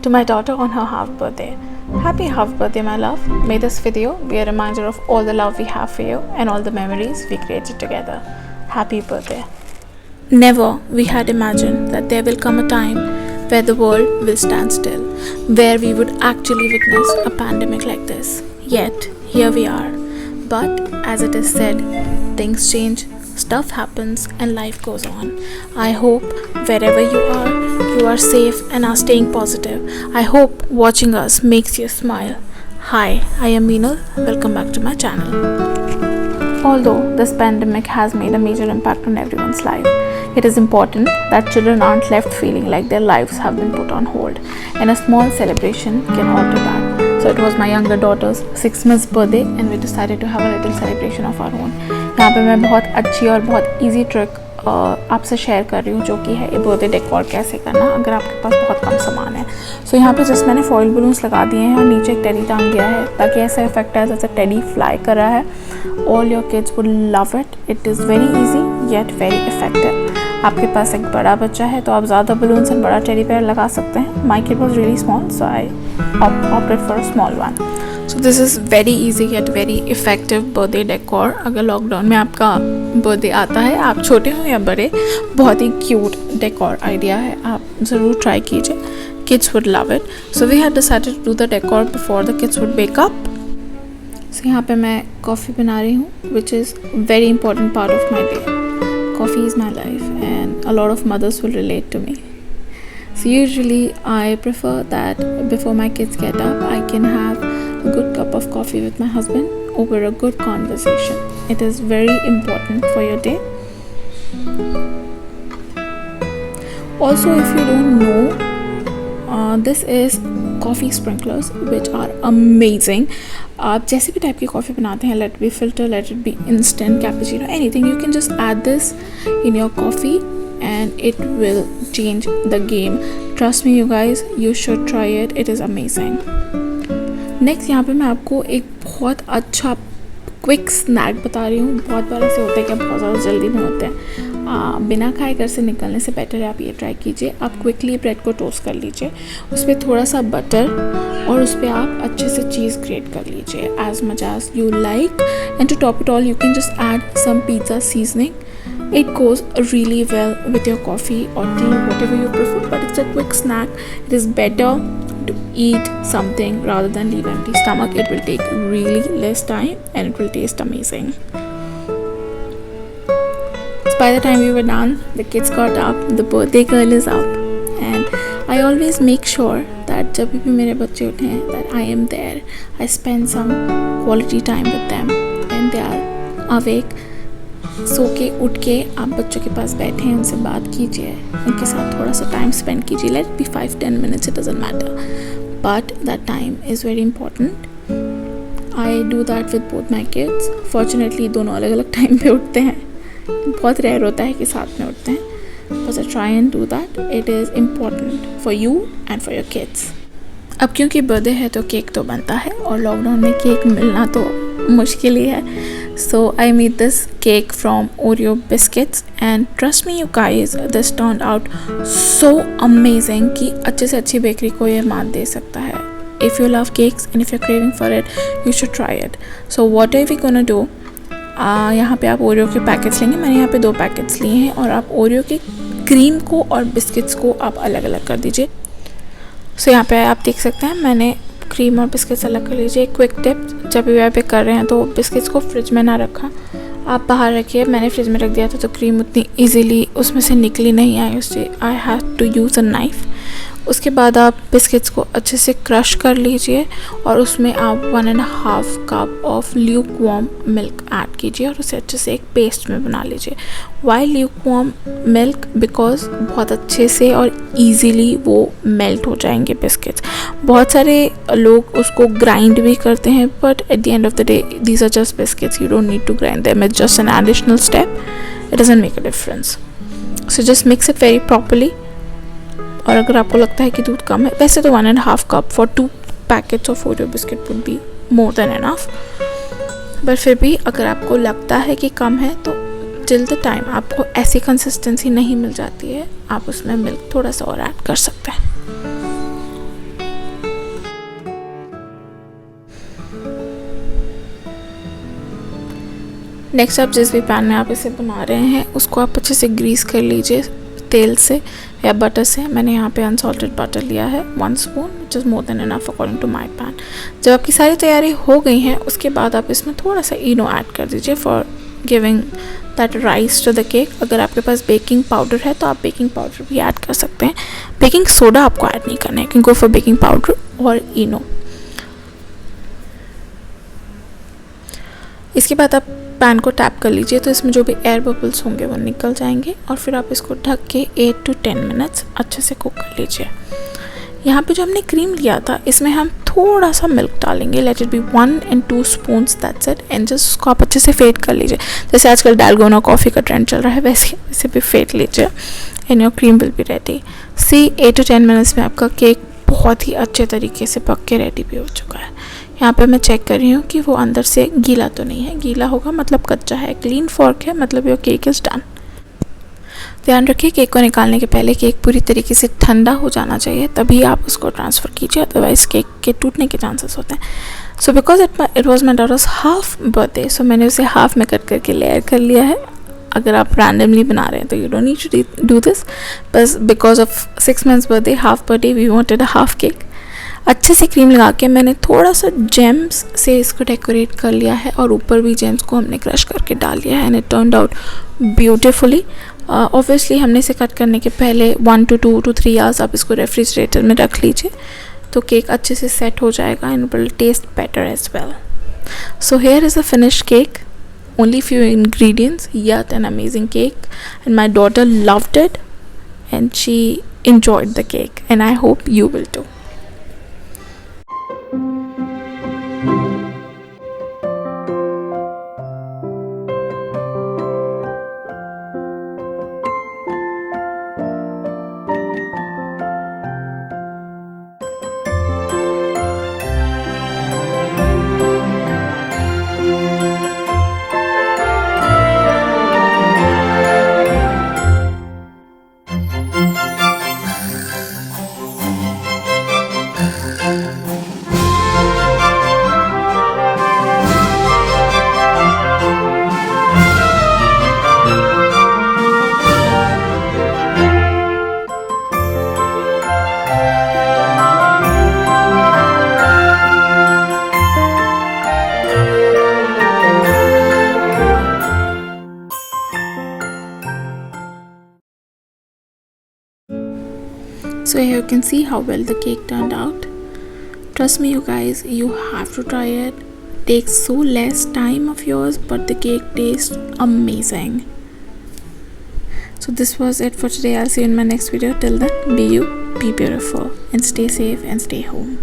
to my daughter on her half birthday. Happy half birthday, my love. May this video be a reminder of all the love we have for you and all the memories we created together. Happy birthday. Never we had imagined that there will come a time where the world will stand still, where we would actually witness a pandemic like this. Yet, here we are. But as it is said, things change, stuff happens, and life goes on. I hope wherever you are safe and are staying positive. I hope watching us makes you smile. Hi, I am Meenal. Welcome back to my channel. Although this pandemic has made a major impact on everyone's life, it is important that children aren't left feeling like their lives have been put on hold, and a small celebration can alter that. So it was my younger daughter's 6 months birthday and we decided to have a little celebration of our own. यहाँ पे मैं बहुत अच्छी और बहुत easy trick आपसे share कर रही हूँ, जो कि है बर्थडे डेकोर कैसे करना अगर आपके पास बहुत कम सामान है. सो यहाँ पे जस्ट मैंने फॉइल बलून्स लगा दिए हैं और नीचे एक टेडी टांग दिया है ताकि ऐसा इफेक्ट आए जैसे टेडी फ्लाई कर रहा है. All your kids would love it. It is very easy yet very effective. आपके पास एक बड़ा बच्चा है तो आप ज़्यादा बलून्स एंड बड़ा टेडी बेयर लगा सकते हैं. My kid was really small so I opted for a small one. So this is very easy yet very effective birthday decor. अगर लॉकडाउन में आपका बर्थडे आता है, आप छोटे हो या बड़े, बहुत ही क्यूट डेकोर आइडिया है, आप ज़रूर ट्राई कीजिए. Kids would love it. So we had decided to do the decor before the kids would wake up. So यहाँ पे मैं कॉफ़ी बना रही हूँ, which is very important part of my day. Coffee is my life and a lot of mothers will relate to me. So usually I prefer that before my kids get up, I can have a good cup of coffee with my husband over a good conversation. It is very important for your day. Also, if you don't know, this is coffee sprinklers which are amazing. आप जैसे भी type की coffee बनाते हैं, let it be filter, let it be instant, cappuccino, anything, you can just add this in your coffee and it will change the game. Trust me you guys, you should try it. It is amazing. Next यहाँ पे मैं आपको एक बहुत अच्छा quick snack बता रही हूँ. बहुत बार ऐसे होता है कि आप बहुत ज़्यादा जल्दी में होते हैं, बिना खाए घर से निकलने से बेटर है आप ये ट्राई कीजिए. आप क्विकली ब्रेड को टोस्ट कर लीजिए, उस पर थोड़ा सा बटर और उस पर आप अच्छे से चीज़ ग्रेट कर लीजिए as much as you like, and to top it all you can just add some pizza seasoning. It goes really well with your coffee or tea, whatever you prefer, but it's a quick snack. It is better to eat something rather than leave empty stomach. It will take really less time and it will taste amazing. So by the time we were done, the kids got up, the birthday girl is up, and I always make sure that जब भी मेरे बच्चे उठें that I am there. I spend some quality time with them when they are awake. सो के उठ के आप बच्चों के पास बैठे हैं, उनसे बात कीजिए, उनके साथ थोड़ा सा टाइम स्पेंड कीजिए. Let be 5-10 minutes, it doesn't matter, but that time is very important. I do that with both my kids. Fortunately दोनों अलग अलग टाइम पे उठते हैं, बहुत रेयर होता है कि साथ में उठते हैं, but I try and do that. It is important for you and for your kids. अब क्योंकि बर्थडे है तो केक तो बनता है और लॉकडाउन में केक मिलना तो मुश्किल ही है. So I made this cake from Oreo biscuits and trust me you guys, this turned out so amazing कि अच्छे से अच्छी बेकरी को ये मात दे सकता है. If you love cakes and if you're craving for it, you should try it. So what are we gonna do? यहाँ पे आप ओरियो के पैकेट्स लेंगे. मैंने यहाँ पे 2 पैकेट्स लिए हैं और आप ओरियो के क्रीम को और बिस्किट्स को आप अलग अलग कर दीजिए. सो यहाँ पे आप देख सकते हैं मैंने क्रीम और बिस्किट्स अलग कर लीजिए. क्विक टिप, जब भी आप कर रहे हैं तो बिस्किट्स को फ्रिज में ना रखा, आप बाहर रखिए. मैंने फ्रिज में रख दिया था तो क्रीम उतनी इजीली उसमें से निकली नहीं आई, उससे I have to use a knife. उसके बाद आप बिस्किट्स को अच्छे से क्रश कर लीजिए और उसमें आप 1.5 cup of Luke warm milk add कीजिए और उसे अच्छे से एक पेस्ट में बना लीजिए. Why lukewarm milk? Because बहुत अच्छे से और ईजीली वो मेल्ट हो जाएंगे बिस्किट्स. बहुत सारे लोग उसको ग्राइंड भी करते हैं, but at the end of the day these are just biscuits, you don't need to grind them. It's just an additional step. It doesn't make a difference. So just mix it very properly. और अगर आपको लगता है कि दूध कम है, वैसे तो 1.5 cup for 2 packets of Oreo biscuit would be more than enough, but फिर भी अगर आपको लगता है कि कम है तो टिल द टाइम आपको ऐसी कंसिस्टेंसी नहीं मिल जाती है, आप उसमें मिल्क थोड़ा सा और ऐड कर सकते हैं. नेक्स्ट आप जिस भी पैन में आप इसे बना रहे हैं उसको आप अच्छे से ग्रीस कर लीजिए तेल से या बटर से। मैंने यहाँ पे अनसॉल्टेड बटर लिया है 1 spoon, which is more than enough according to my pan. जब आपकी सारी तैयारी हो गई हैं उसके बाद आप इसमें थोड़ा सा इनो ऐड कर दीजिए for giving that rise to the cake. अगर आपके पास बेकिंग पाउडर है तो आप बेकिंग पाउडर भी ऐड कर सकते हैं। बेकिंग सोडा आपको ऐड नहीं करना है, can go for baking powder और इनो। इसके बाद आप पैन को टैप कर लीजिए तो इसमें जो भी एयर बबल्स होंगे वो निकल जाएंगे और फिर आप इसको ढक के 8 to 10 मिनट्स अच्छे से कुक कर लीजिए। यहाँ पे जो हमने क्रीम लिया था इसमें हम थोड़ा सा मिल्क डालेंगे, let it be 1 and 2 spoons, that's it. And just उसको आप अच्छे से फेट कर लीजिए। जैसे आजकल डालगोना कॉफ़ी का ट्रेंड चल रहा है वैसे भी फेट लीजिए and your cream will be ready. See 8 to 10 minutes में आपका केक बहुत ही अच्छे तरीके से पक के रेडी भी हो चुका है। यहाँ पे मैं चेक कर रही हूँ कि वो अंदर से गीला तो नहीं है, गीला होगा मतलब कच्चा है। क्लीन फॉर्क है मतलब योर केक इज़ डन। ध्यान रखिए केक को निकालने के पहले केक पूरी तरीके से ठंडा हो जाना चाहिए, तभी आप उसको ट्रांसफ़र कीजिए, अदरवाइज़ केक के टूटने के चांसेस होते हैं। So because it was my daughter's half birthday, so मैंने उसे हाफ में कट करके लेयर कर लिया है। अगर आप रैंडमली बना रहे हैं तो you don't need to do this, बस because of 6 months birthday, half birthday, we wanted a half cake. अच्छे से क्रीम लगा के मैंने थोड़ा सा जेम्स से इसको डेकोरेट कर लिया है और ऊपर भी जेम्स को हमने क्रश करके डाल दिया है and it turned out beautifully. Obviously हमने इसे कट करने के पहले 1 to 2 to 3 आवर्स आप इसको रेफ्रिजरेटर में रख लीजिए तो केक अच्छे से सेट हो जाएगा and will taste better as well. So here is a finished cake, only few ingredients, yet an amazing cake, and my daughter loved it and she enjoyed the cake and I hope you will too. So here you can see how well the cake turned out. Trust me you guys, you have to try it. Takes so less time of yours but the cake tastes amazing. So this was it for today. I'll see you in my next video. Till then, be you, be beautiful, and stay safe and stay home.